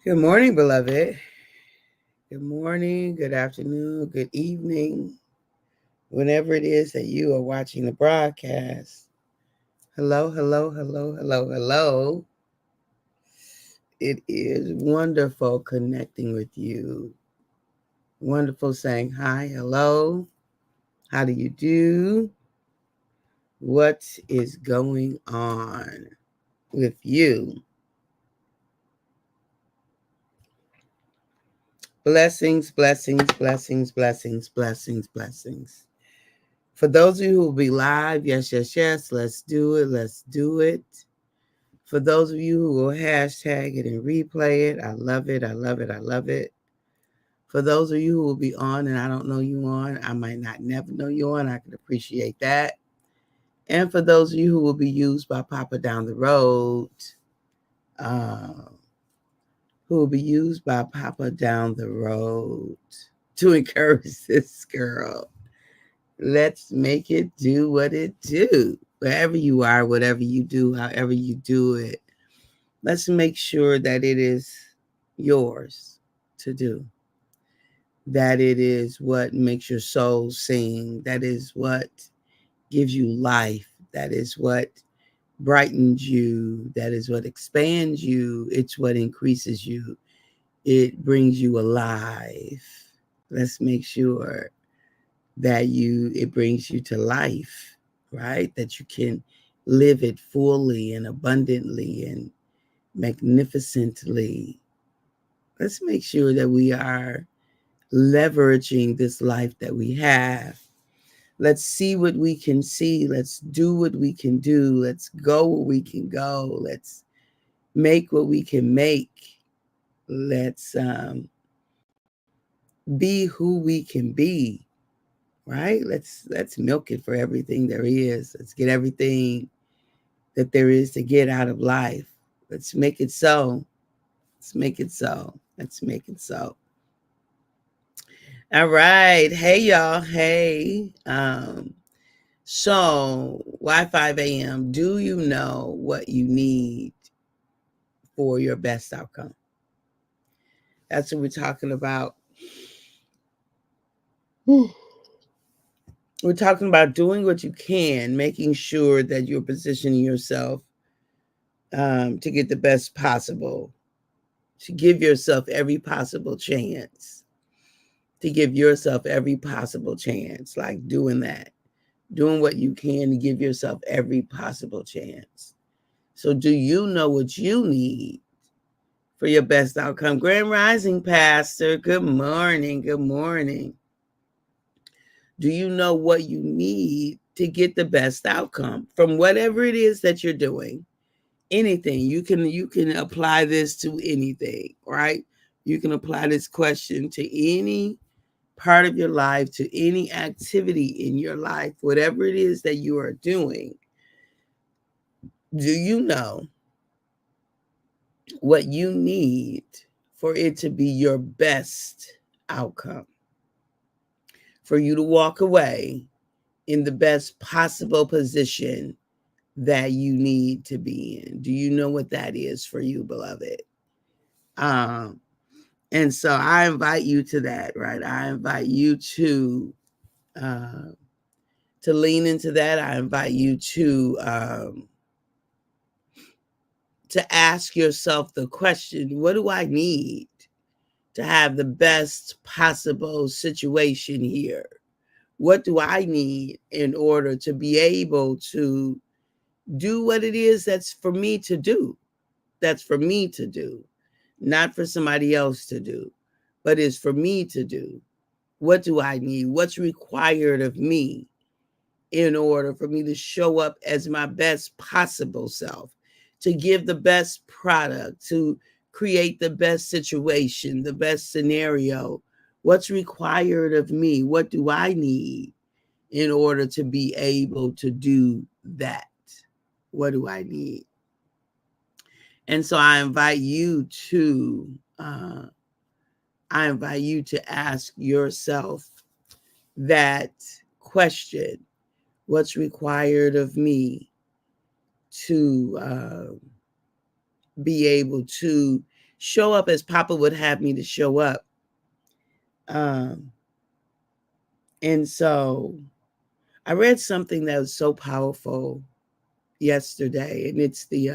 Good morning, beloved. Good morning, good afternoon, good evening, whenever it is that you are watching the broadcast. Hello, hello, hello, hello, hello. It is wonderful connecting with you. Wonderful saying hi, hello. How do you do? What is going on with you? Blessings, blessings, blessings, blessings, blessings, blessings. For those of you who will be live, yes, yes, yes, let's do it. Let's do it. For those of you who will hashtag it and replay it, I love it. I love it. I love it. For those of you who will be on and I don't know you on, I might not never know you on. I can appreciate that. And for those of you who will be used by Papa down the road, uh, who will be used by Papa down the road to encourage this girl. Let's make it do what it do. Wherever you are, whatever you do, however you do it, let's make sure that it is yours to do. That it is what makes your soul sing. That is what gives you life. That is what brightens you. That is what expands you. It's what increases you. It brings you alive. Let's make sure that it brings you to life, right? That you can live it fully and abundantly and magnificently. Let's make sure that we are leveraging this life that we have. Let's see what we can see. Let's do what we can do. Let's go where we can go. Let's make what we can make. Let's be who we can be, right? Let's milk it for everything there is. Let's get everything that there is to get out of life. Let's make it so. Let's make it so. Let's make it so. All right. Hey y'all. Hey. So why 5 a.m.? Do you know what you need for your best outcome? That's what we're talking about. We're talking about doing what you can, making sure that you're positioning yourself to get the best possible, to give yourself every possible chance, to give yourself every possible chance, like doing that, doing what you can to give yourself every possible chance. So, do you know what you need for your best outcome? Grand Rising, Pastor. Good morning. Good morning. Do you know what you need to get the best outcome from whatever it is that you're doing? Anything. You can apply this to anything, right? You can apply this question to any part of your life, to any activity in your life, whatever it is that you are doing. Do you know what you need for it to be your best outcome? For you to walk away in the best possible position that you need to be in. Do you know what that is for you, beloved? Um, and so I invite you to that, right? I invite you uh, to lean into that. I invite you to ask yourself the question, what do I need to have the best possible situation here? What do I need in order to be able to do what it is that's for me to do? That's for me to do, not for somebody else to do, but is for me to do. What do I need? What's required of me in order for me to show up as my best possible self, to give the best product, to create the best situation, the best scenario? What's required of me? What do I need in order to be able to do that? What do I need? And so uh, I invite you to ask yourself that question. What's required of me to be able to show up as Papa would have me to show up. And so I read something that was so powerful yesterday, and it's the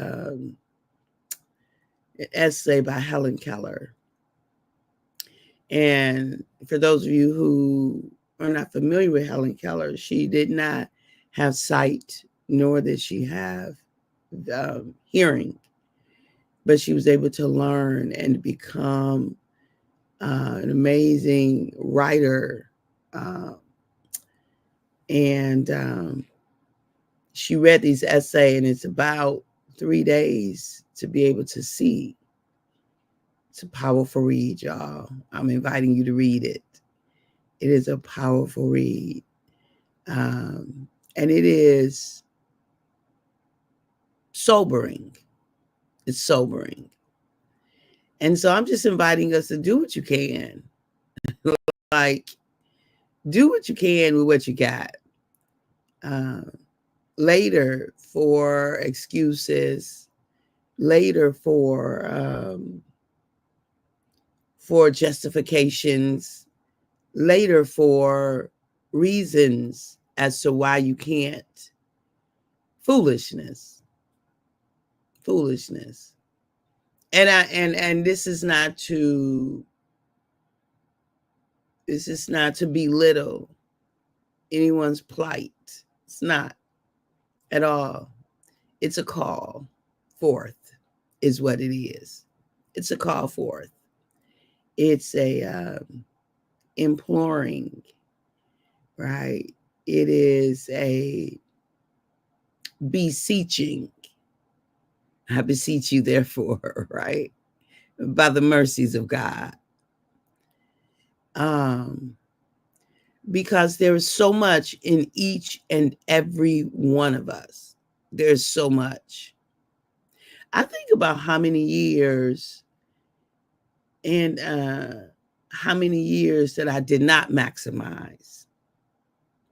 essay by Helen Keller. And for those of you who are not familiar with Helen Keller, she did not have sight, nor did she have hearing, but she was able to learn and become an amazing writer. And she read these essays, and it's about 3 days to be able to see. It's a powerful read, y'all. I'm inviting you to read it. It is a powerful read. And it is sobering. It's sobering. And so I'm just inviting us to do what you can. Like, do what you can with what you got. Later for excuses, later for justifications, later for reasons as to why you can't. Foolishness. And this is not to belittle anyone's plight. It's not at all. It's a call forth is what it is. It's a call forth. It's a imploring, right? It is a beseeching. I beseech you, therefore, right? By the mercies of God. Because there is so much in each and every one of us. There's so much. I think about how many years and how many years that I did not maximize.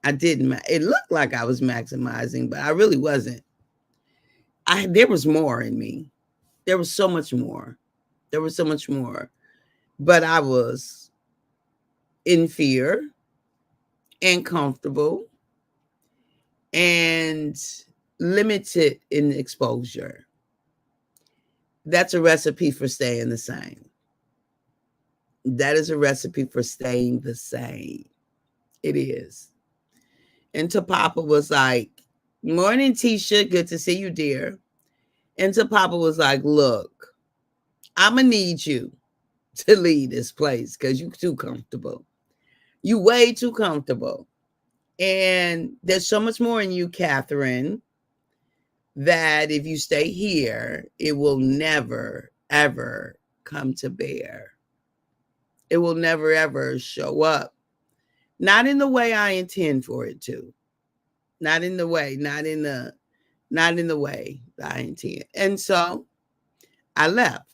I didn't. It looked like I was maximizing, but I really wasn't. There was more in me. There was so much more. There was so much more. But I was in fear and comfortable and limited in exposure. That's a recipe for staying the same. That is a recipe for staying the same. It is. And to Papa was like, morning, Tisha. Good to see you, dear. And to Papa was like, look, I'm going to need you to lead this place because you're too comfortable. You way too comfortable. And there's so much more in you, Catherine, that if you stay here, it will never, ever come to bear. It will never, ever show up. Not in the way I intend for it to. Not in the way that I intend. And so I left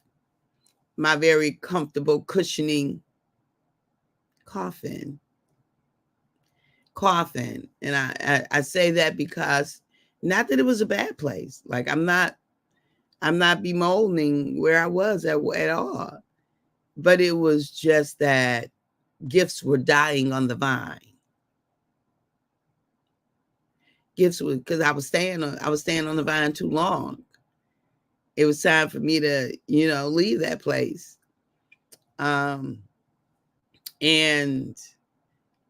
my very comfortable, cushioning coffin. And I say that because not that it was a bad place. Like I'm not bemoaning where I was at all. But it was just that gifts were dying on the vine. Gifts were, because I was staying on the vine too long. It was time for me to, leave that place. And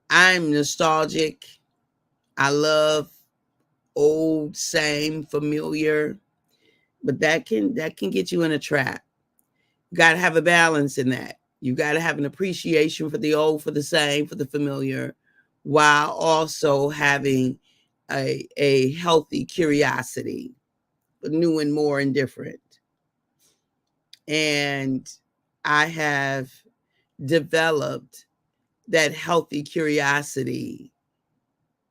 I'm nostalgic. I love old, same, familiar, but that can get you in a trap. You got to have a balance in that. You got to have an appreciation for the old, for the same, for the familiar, while also having a healthy curiosity, new and more and different. And I have developed that healthy curiosity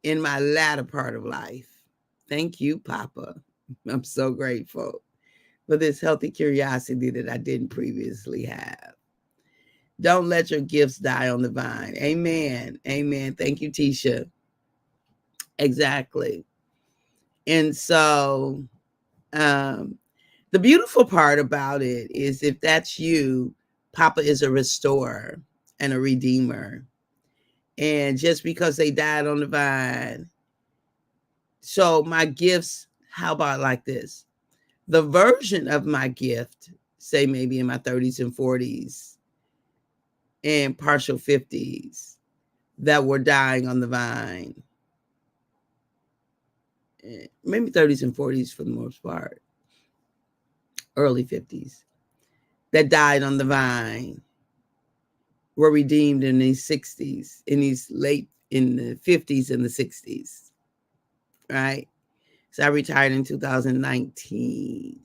in my latter part of life. Thank you, Papa. I'm so grateful for this healthy curiosity that I didn't previously have. Don't let your gifts die on the vine. Amen. Amen. Thank you, Tisha. Exactly. And so The beautiful part about it is if that's you, Papa is a restorer and a redeemer. And just because they died on the vine. So my gifts, how about like this? The version of my gift, say maybe in my 30s and 40s and partial 50s, that were dying on the vine. Maybe 30s and 40s for the most part. Early 50s. That died on the vine were redeemed in these 60s, in the 50s and the 60s, right? So I retired in 2019,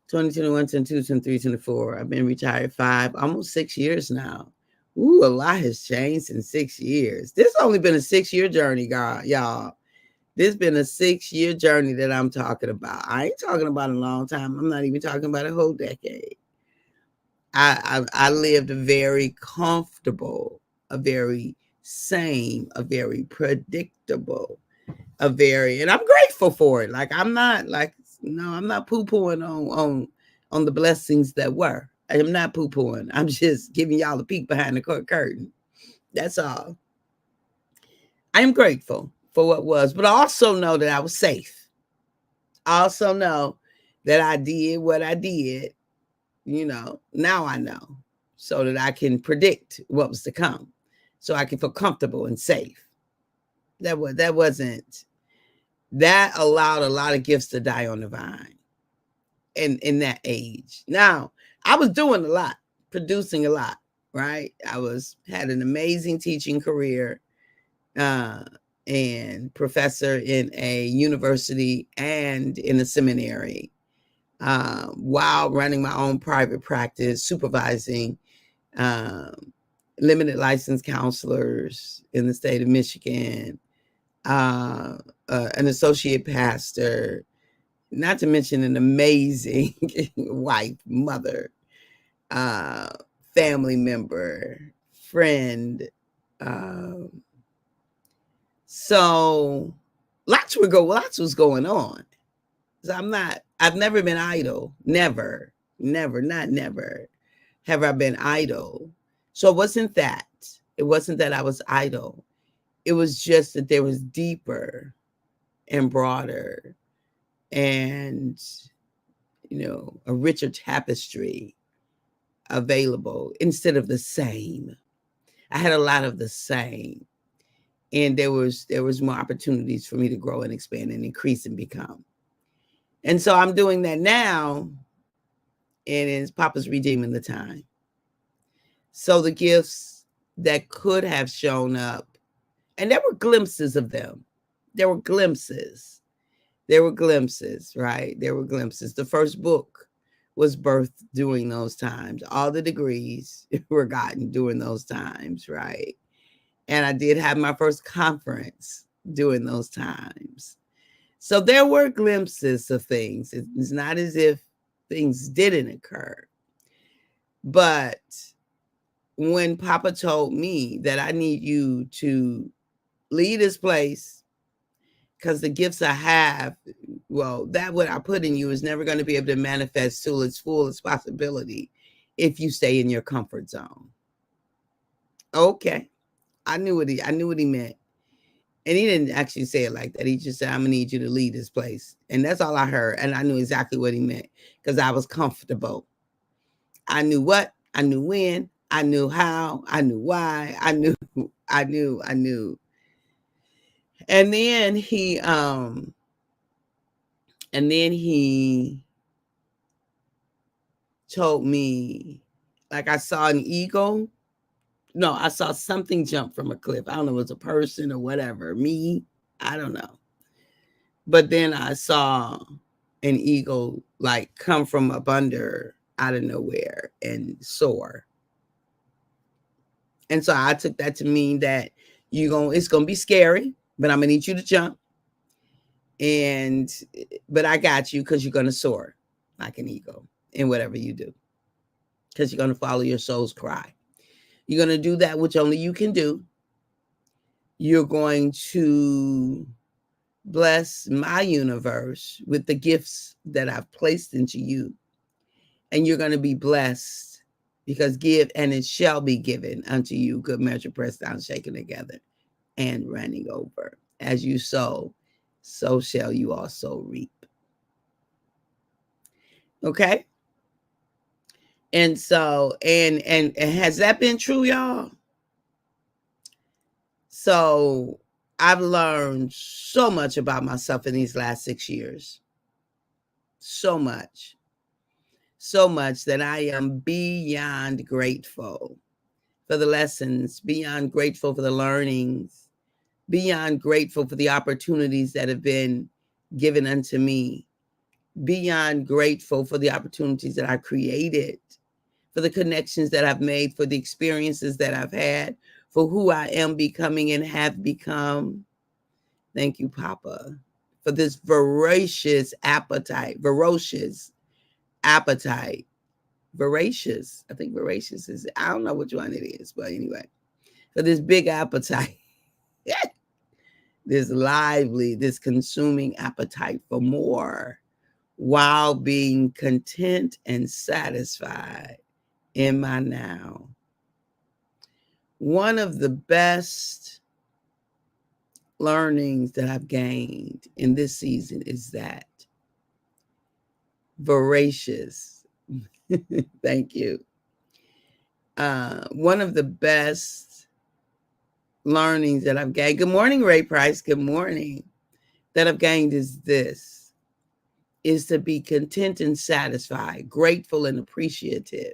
2021, 22, 23, 24. I've been retired almost 6 years now. Ooh, a lot has changed in 6 years. This has only been a 6-year journey, y'all. This has been a 6-year journey that I'm talking about. I ain't talking about a long time. I'm not even talking about a whole decade. I lived a very comfortable, a very sane, a very predictable, and I'm grateful for it. Like I'm not poo-pooing on the blessings that were. I am not poo-pooing. I'm just giving y'all a peek behind the curtain. That's all. I am grateful for what was, but I also know that I was safe. I also know that I did what I did. Now I know, so that I can predict what was to come, so I can feel comfortable and safe. That allowed a lot of gifts to die on the vine in that age. Now, I was doing a lot, producing a lot, right? Had an amazing teaching career, and professor in a university and in a seminary, while running my own private practice, supervising limited license counselors in the state of Michigan, an associate pastor, not to mention an amazing wife, mother, family member, friend. So lots was going on. So I've never been idle. Never have I been idle. So it wasn't that I was idle. It was just that there was deeper and broader and, a richer tapestry available instead of the same. I had a lot of the same. And there was more opportunities for me to grow and expand and increase and become. And so I'm doing that now, and it's Papa's redeeming the time. So the gifts that could have shown up, and there were glimpses of them. There were glimpses, right? There were glimpses. The first book was birthed during those times. All the degrees were gotten during those times, right? And I did have my first conference during those times. So there were glimpses of things. It's not as if things didn't occur. But when Papa told me that I need you to lead this place, because the gifts I have, that what I put in you is never going to be able to manifest to its fullest possibility if you stay in your comfort zone. Okay. I knew what he meant. And he didn't actually say it like that. He just said, I'm going to need you to lead this place. And that's all I heard. And I knew exactly what he meant because I was comfortable. I knew what, I knew when, I knew how, I knew why, I knew. And then he told me, like I saw an eagle. No, I saw something jump from a cliff. I don't know if it was a person or whatever. Me, I don't know. But then I saw an eagle like come from up under out of nowhere and soar. And so I took that to mean that it's gonna be scary, but I'm gonna need you to jump. But I got you because you're gonna soar like an eagle in whatever you do. Because you're gonna follow your soul's cry. You're going to do that which only you can do. You're going to bless my universe with the gifts that I've placed into you. And you're going to be blessed, because give and it shall be given unto you, good measure, pressed down, shaken together, and running over. As you sow, so shall you also reap. Okay? And so, and has that been true, y'all? So I've learned so much about myself in these last 6 years. So much that I am beyond grateful for the lessons, beyond grateful for the learnings, beyond grateful for the opportunities that have been given unto me, beyond grateful for the opportunities that I created, for the connections that I've made, for the experiences that I've had, for who I am becoming and have become. Thank you, Papa, for this voracious appetite. Voracious. I think voracious is, I don't know which one it is, but anyway, for this big appetite, this lively, this consuming appetite for more, while being content and satisfied in my now. One of the best learnings that I've gained in this season is that voracious. Thank you. One of the best learnings that I've gained. Good morning, Ray Price. Good morning. That I've gained is this: is to be content and satisfied, grateful and appreciative.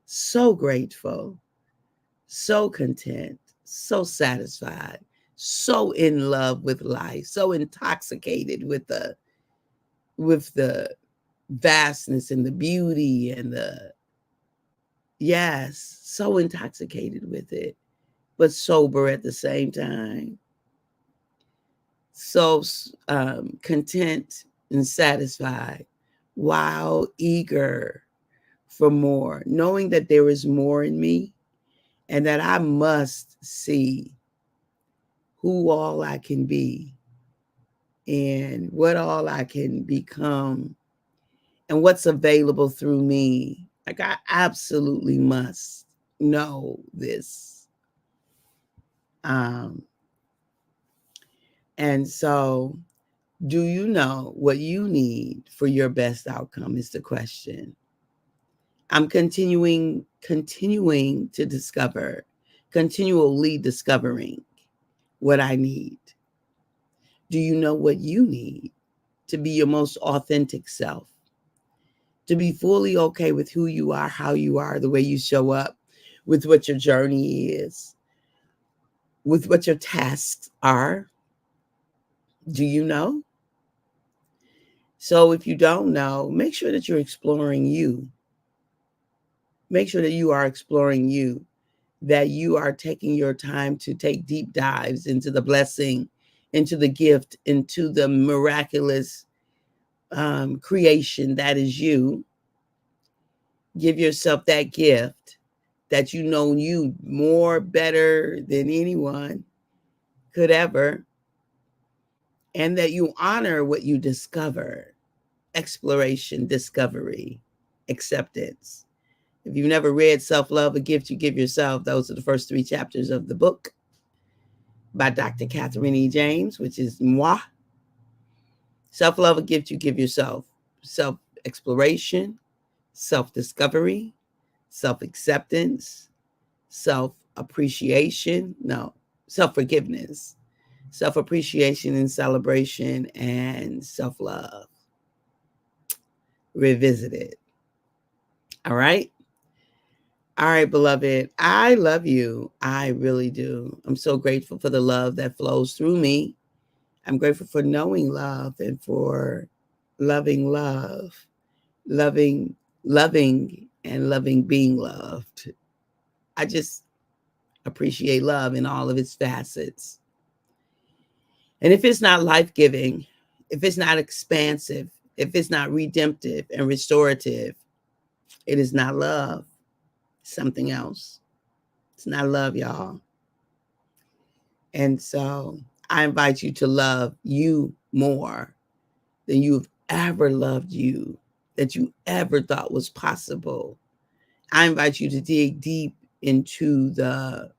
So grateful, so content, so satisfied, so in love with life, so intoxicated with the vastness and the beauty and so intoxicated with it, but sober at the same time. So content and satisfied, while eager for more, knowing that there is more in me and that I must see who all I can be and what all I can become and what's available through me. Like, I absolutely must know this. And so, do you know what you need for your best outcome is the question. I'm continuing to discover, continually discovering what I need. Do you know what you need to be your most authentic self? To be fully okay with who you are, how you are, the way you show up, with what your journey is, with what your tasks are? Do you know? So if you don't know, make sure that you're exploring you. Make sure that you are exploring you, that you are taking your time to take deep dives into the blessing, into the gift, into the miraculous creation that is you. Give yourself that gift that you know you more better than anyone could ever, and that you honor what you discover. Exploration, discovery, acceptance. If you've never read Self-Love, A Gift You Give Yourself, those are the first 3 chapters of the book by Dr. Catherine E. James, which is moi. Self-Love, A Gift You Give Yourself. Self-exploration, self-discovery, self-acceptance, self-appreciation, self-forgiveness, self-appreciation and celebration, and self-love. Revisited. All right? All right, beloved. I love you. I really do. I'm so grateful for the love that flows through me. I'm grateful for knowing love and for loving love, loving and loving being loved. I just appreciate love in all of its facets. And if it's not life-giving, if it's not expansive, if it's not redemptive and restorative, it is not love. It's something else. It's not love, y'all. And so I invite you to love you more than you've ever loved you, that you ever thought was possible. I invite you to dig deep into the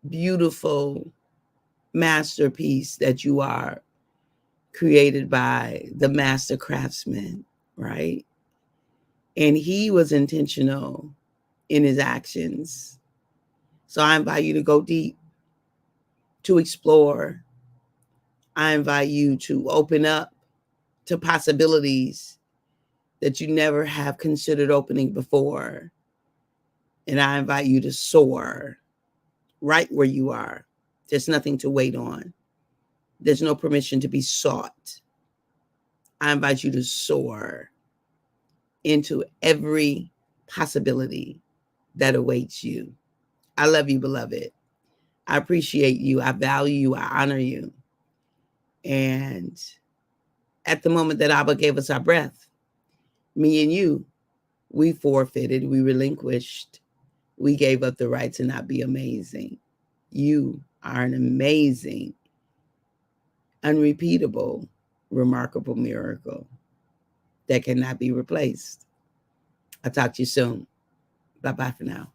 beautiful masterpiece that you are, created by the master craftsman, right? And he was intentional in his actions. So I invite you to go deep, to explore. I invite you to open up to possibilities that you never have considered opening before. And I invite you to soar right where you are. There's nothing to wait on. There's no permission to be sought. I invite you to soar into every possibility that awaits you. I love you, beloved. I appreciate you. I value you. I honor you. And at the moment that Abba gave us our breath, me and you, we forfeited, we relinquished, we gave up the right to not be amazing. You are an amazing, unrepeatable, remarkable miracle that cannot be replaced. I'll talk to you soon. Bye-bye for now.